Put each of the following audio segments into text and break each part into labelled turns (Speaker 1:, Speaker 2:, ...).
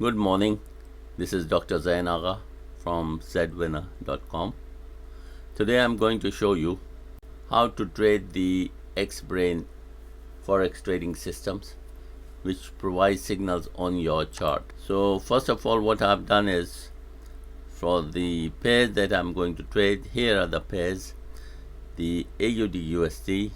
Speaker 1: Good morning. This is Dr. Zainaga from zwinner.com. Today I'm going to show you how to trade the X-Brain Forex trading systems which provide signals on your chart. So first of all, what I've done is for the pairs that I'm going to trade, here are the pairs: the AUD USD,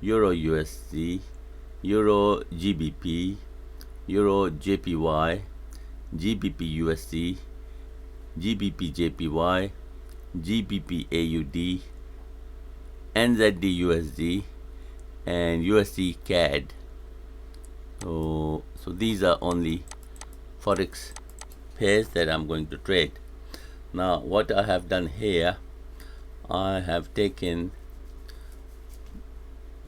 Speaker 1: Euro USD, Euro GBP, Euro JPY, GBP USD, GBP JPY, GBP AUD, NZD USD, and USD CAD. So these are only Forex pairs that I'm going to trade. Now what I have done here, I have taken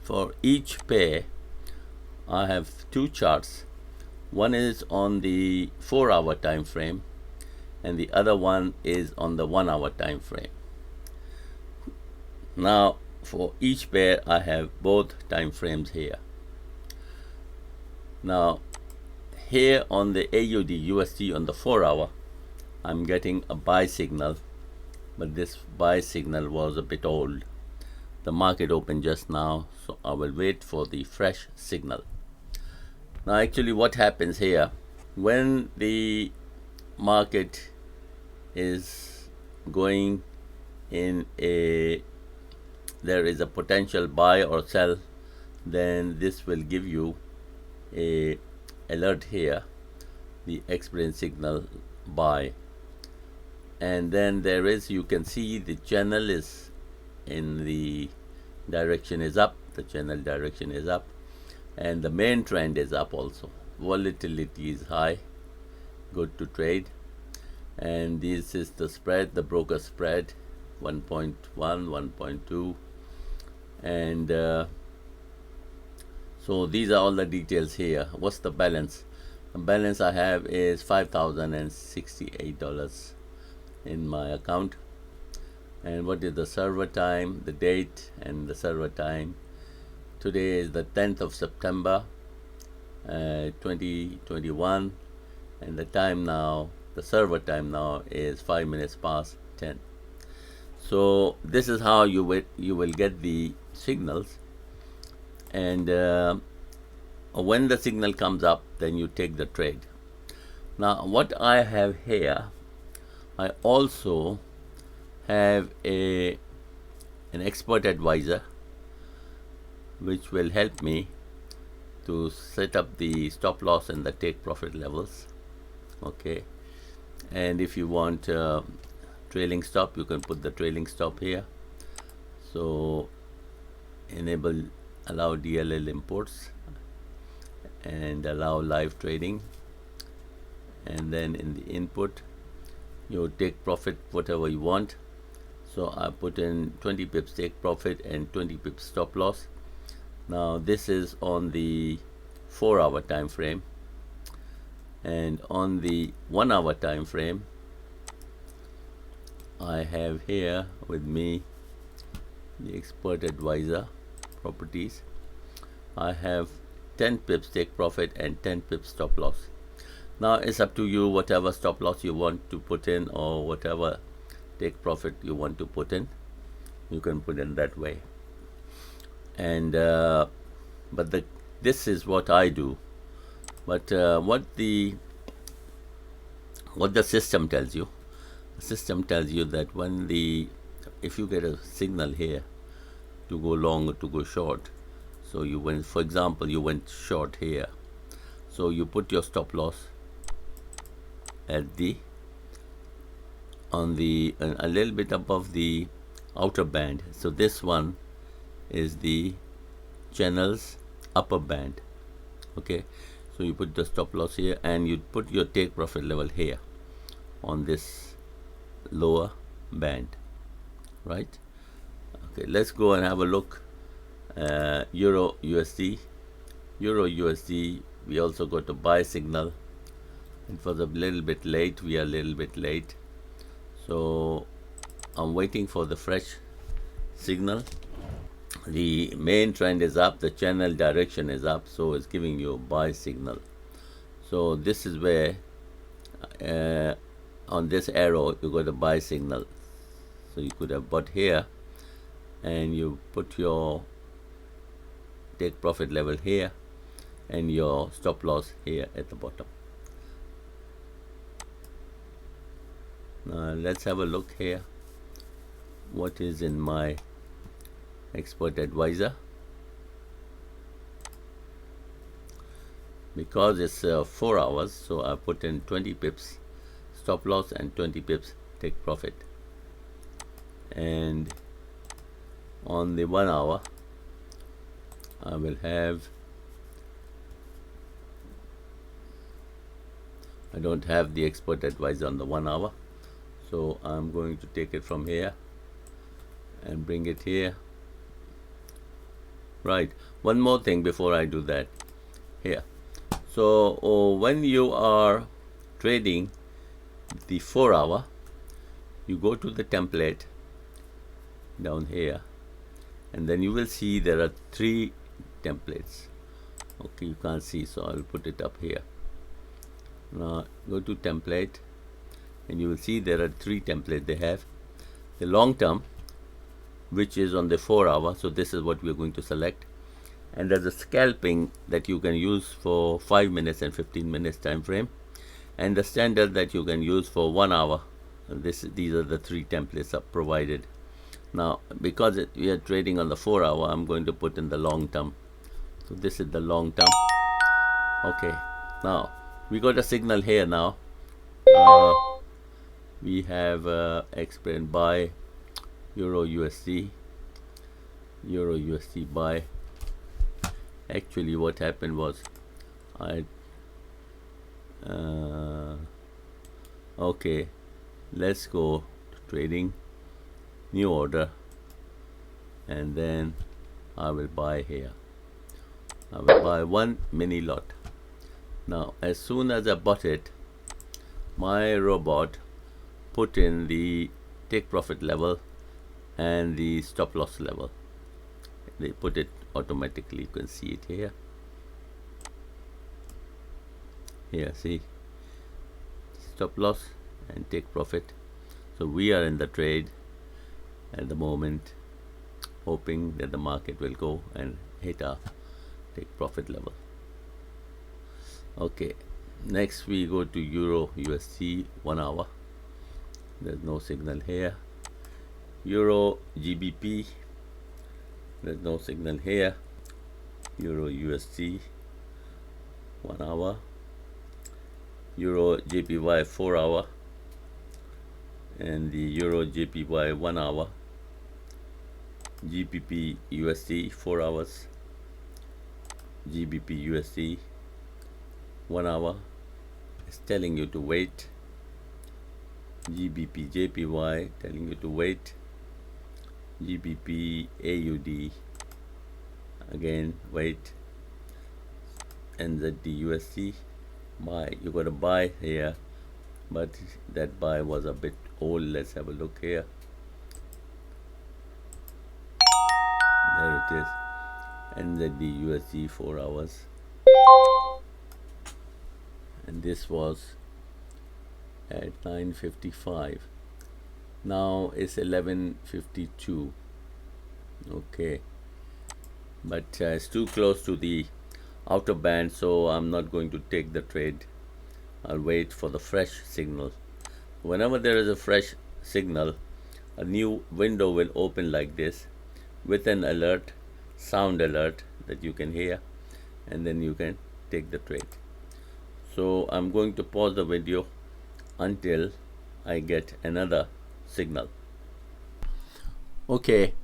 Speaker 1: for each pair, I have two charts. One is on the 4-hour time frame and the other one is on the 1-hour time frame. Now for each pair I have both time frames here. Now here on the AUD USD on the 4-hour, I'm getting a buy signal, but this buy signal was a bit old. The market opened just now, so I will wait for the fresh signal. Now actually what happens here, when the market is going in there is a potential buy or sell, then this will give you a alert here, the X-Brain signal buy. And then there is, you can see the channel is in the direction is up, the channel direction is up, and the main trend is up also. Volatility is high, good to trade. And this is the spread, the broker spread, 1.1, 1.2, and so these are all the details here. What's the balance? The balance I have is $5,068 in my account. And what is the server time, the date and the server time? Today is the 10th of September 2021, and the time now, the server time now is 5 minutes past 10. So this is how you will get the signals, and when the signal comes up, then you take the trade. Now what I have here, I also have an expert advisor which will help me to set up the stop loss and the take profit levels. Okay, and if you want trailing stop, you can put the trailing stop here. So allow DLL imports and allow live trading, and then in the input you take profit whatever you want. So I put in 20 pips take profit and 20 pips stop loss. Now this is on the 4-hour time frame, and on the 1-hour time frame I have here with me the expert advisor properties. I have 10 pips take profit and 10 pips stop loss. Now it's up to you, whatever stop loss you want to put in or whatever take profit you want to put in, you can put in that way. And but this is what I do. But what the system tells you, the system tells you that if you get a signal here to go long or to go short, so you went, for example, you went short here, so you put your stop loss at a little bit above the outer band. So this one is the channel's upper band. Okay, so you put the stop loss here and you put your take profit level here on this lower band, right? Okay, let's go and have a look. Euro USD, we also got a buy signal. It was a little bit late, we are a little bit late, so I'm waiting for the fresh signal. The main trend is up, the channel direction is up, so it's giving you a buy signal. So this is where on this arrow you got a buy signal. So you could have bought here, and you put your take profit level here and your stop loss here at the bottom. Now let's have a look here what is in my expert advisor. Because it's 4 hours, so I put in 20 pips stop loss and 20 pips take profit. And on the 1 hour I will have, I don't have the expert advisor on the 1 hour, so I'm going to take it from here and bring it here. Right, one more thing before I do that here. So when you are trading the 4 hour, you go to the template down here, and then you will see there are 3 templates. Okay, you can't see, so I'll put it up here. Now go to template, and you will see there are 3 templates. They have the long term, which is on the 4 hour, so this is what we're going to select. And there's a scalping that you can use for 5 minutes and 15 minutes time frame, and the standard that you can use for 1 hour. These are the 3 templates are provided. Now because we are trading on the 4 hour, I'm going to put in the long term. So this is the long term. Okay, now we got a signal here. Now we have explained buy Euro USD buy. Actually what happened was okay, let's go to trading, new order, and then I will buy here. I will buy 1 mini lot. Now as soon as I bought it, my robot put in the take profit level and the stop loss level. They put it automatically. You can see it here. Here, see, stop loss and take profit. So we are in the trade at the moment, hoping that the market will go and hit our take profit level. Okay, next we go to Euro USD 1 hour. There's no signal here. Euro GBP, there's no signal here. Euro USD 1 hour. Euro JPY 4 hour, and the Euro JPY 1 hour. GBP USD 4 hours. GBP USD 1 hour. It's telling you to wait. GBP JPY telling you to wait. GBP AUD again wait. NZD USD buy. You got to buy here, but that buy was a bit old. Let's have a look here. There it is. NZD USD 4 hours, and this was at 9:55. Now it's 11:52. Okay, but it's too close to the outer band, so I'm not going to take the trade. I'll wait for the fresh signal. Whenever there is a fresh signal, a new window will open like this with an alert, sound alert that you can hear, and then you can take the trade. So I'm going to pause the video until I get another signal. Okay,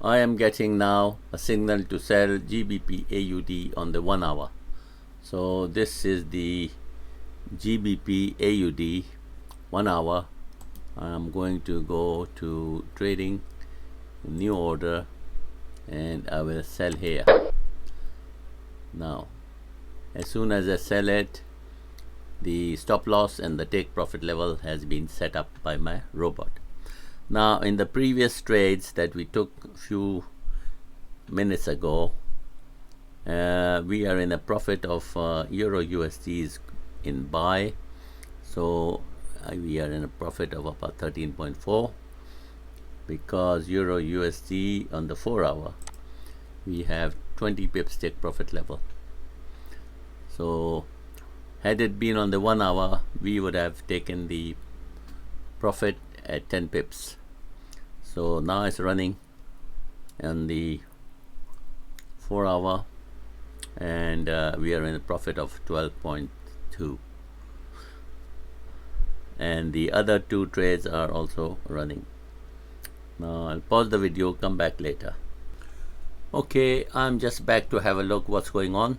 Speaker 1: I am getting now a signal to sell GBP AUD on the 1 hour. So this is the GBP AUD 1 hour. I'm going to go to trading, new order, and I will sell here. Now as soon as I sell it, the stop loss and the take profit level has been set up by my robot. Now in the previous trades that we took a few minutes ago, we are in a profit of Euro USDs in buy. So we are in a profit of about 13.4, because Euro USD on the 4-hour we have 20 pips take profit level. So had it been on the 1-hour, we would have taken the profit at 10 pips. So now it's running on the 4-hour, and we are in a profit of 12.2, and the other two trades are also running. Now I'll pause the video, come back later. Okay, I'm just back to have a look what's going on.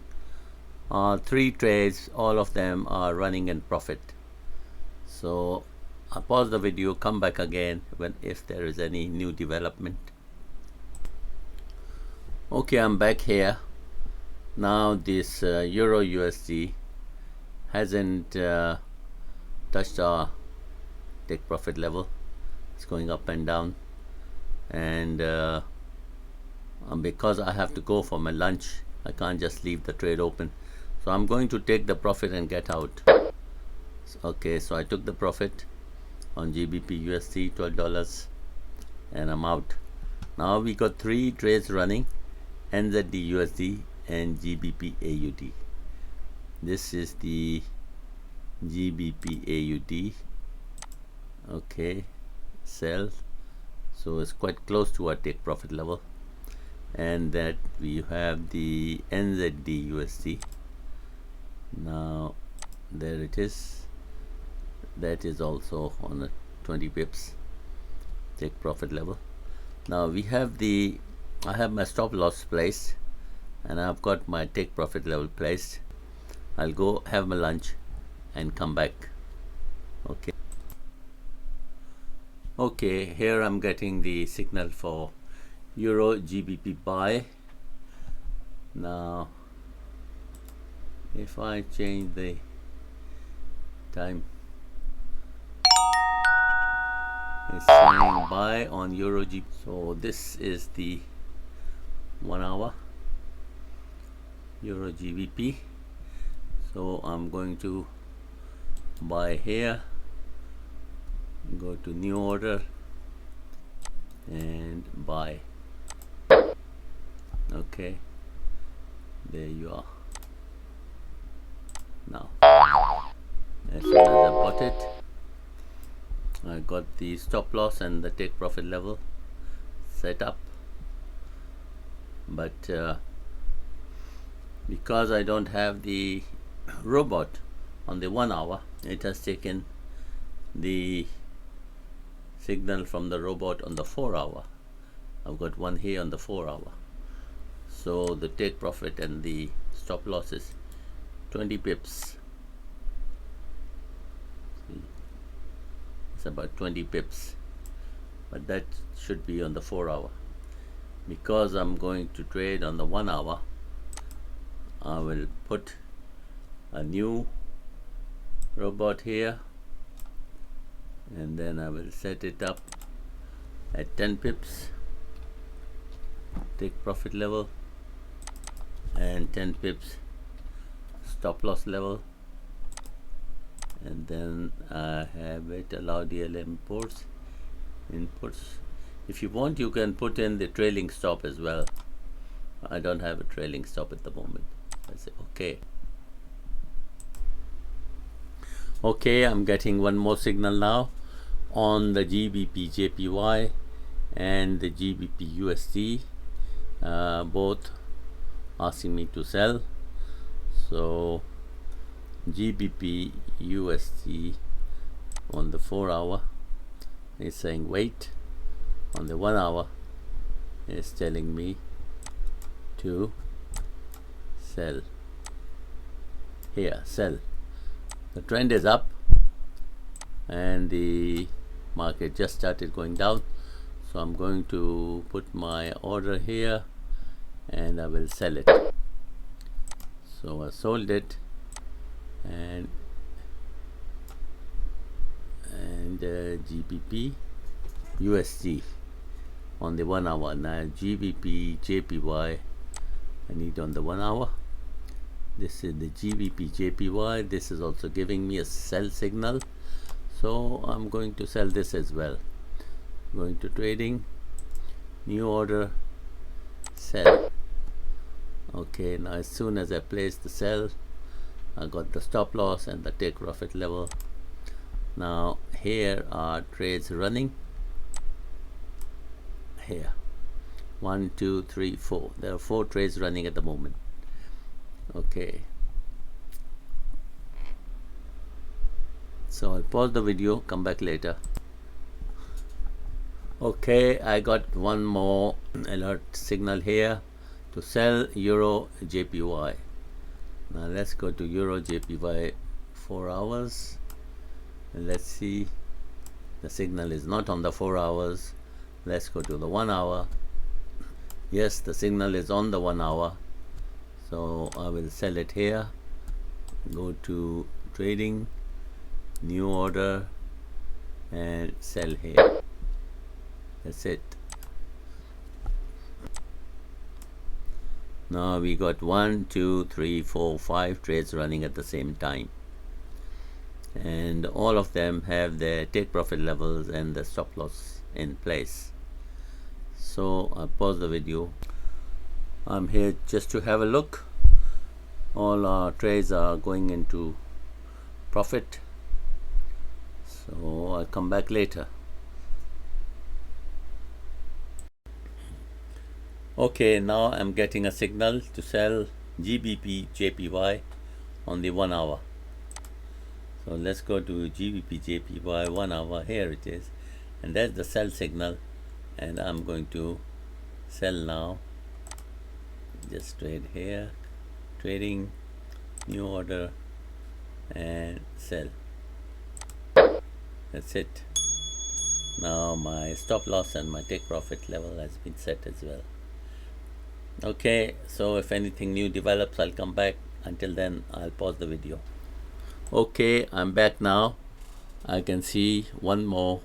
Speaker 1: 3 trades, all of them are running in profit. So I'll pause the video, come back again if there is any new development. Okay, I'm back here. Now this Euro USD hasn't touched our take profit level. It's going up and down, and because I have to go for my lunch, I can't just leave the trade open. So I'm going to take the profit and get out. Okay, so I took the profit on GBP USD, $12, and I'm out. Now we got 3 trades running, NZD USD and GBP AUD. This is the GBP AUD. Okay, sell. So it's quite close to our take profit level. And that we have the NZD USD. Now there it is. That is also on a 20 pips take profit level. Now we have I have my stop loss placed, and I've got my take profit level placed. I'll go have my lunch and come back. Okay, here I'm getting the signal for Euro GBP buy. Now if I change the time, it's saying buy on Euro GBP. So this is the 1-hour Euro GBP. So I'm going to buy here, go to new order and buy. Okay, there you are. Now as soon as I bought it, I got the stop loss and the take profit level set up, but because I don't have the robot on the 1-hour, it has taken the signal from the robot on the 4-hour. I've got one here on the 4-hour. So the take profit and the stop loss is 20 pips. See, it's about 20 pips, but that should be on the 4-hour. Because I'm going to trade on the 1-hour, I will put a new robot here, and then I will set it up at 10 pips take profit level and 10 pips stop loss level, and then I have it allow DLM inputs. If you want, you can put in the trailing stop as well. I don't have a trailing stop at the moment. I say okay. Okay, I'm getting one more signal now on the GBP JPY and the GBP USD, both asking me to sell. So GBP USD on the 4-hour is saying wait, on the 1-hour is telling me to sell. Here, sell. The trend is up and the market just started going down, so I'm going to put my order here and I will sell it. So I sold it, and GBP USD on the 1-hour. Now GBP JPY I need on the 1-hour, This is the GBP JPY. This is also giving me a sell signal, so I'm going to sell this as well. Going to trading, new order, sell. Okay, now as soon as I place the sell, I got the stop loss and the take profit level. Now here are trades running. Here 1 2 3 4, there are 4 trades running at the moment. Okay, so I'll pause the video, come back later. Okay, I got one more alert signal here to sell Euro JPY. Now let's go to Euro JPY 4 hours and let's see. The signal is not on the 4 hours. Let's go to the 1 hour. Yes, the signal is on the 1 hour, so I will sell it here. Go to trading, new order, and sell here. That's it. Now we got 1 2 3 4 5 trades running at the same time, and all of them have their take profit levels and the stop loss in place. So I'll pause the video. I'm here just to have a look. All our trades are going into profit, so I'll come back later. Okay, now I'm getting a signal to sell GBP JPY on the 1 hour. So let's go to GBP JPY 1 hour. Here it is, and that's the sell signal, and I'm going to sell now. Just trade here, trading, new order, and sell. That's it. Now my stop loss and my take profit level has been set as well. Okay, so if anything new develops, I'll come back. Until then, I'll pause the video. Okay, I'm back now. I can see one more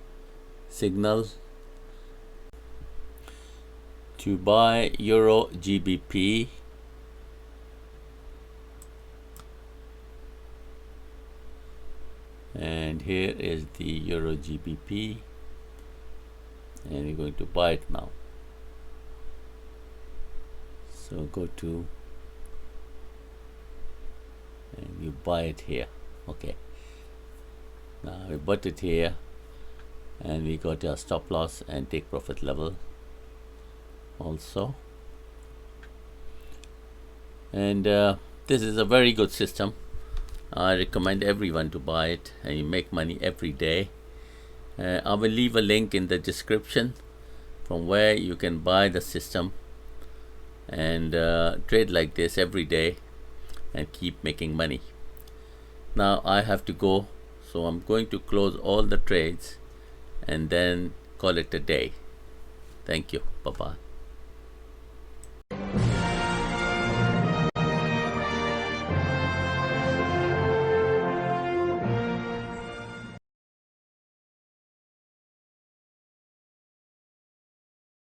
Speaker 1: signal to buy Euro GBP. And here is the Euro GBP, and we're going to buy it now. So go to, and you buy it here. Okay, now we bought it here, and we got our stop loss and take profit level also. And this is a very good system. I recommend everyone to buy it, and you make money every day. I will leave a link in the description from where you can buy the system and trade like this every day and keep making money. Now I have to go, so I'm going to close all the trades and then call it a day. Thank you. Bye-bye.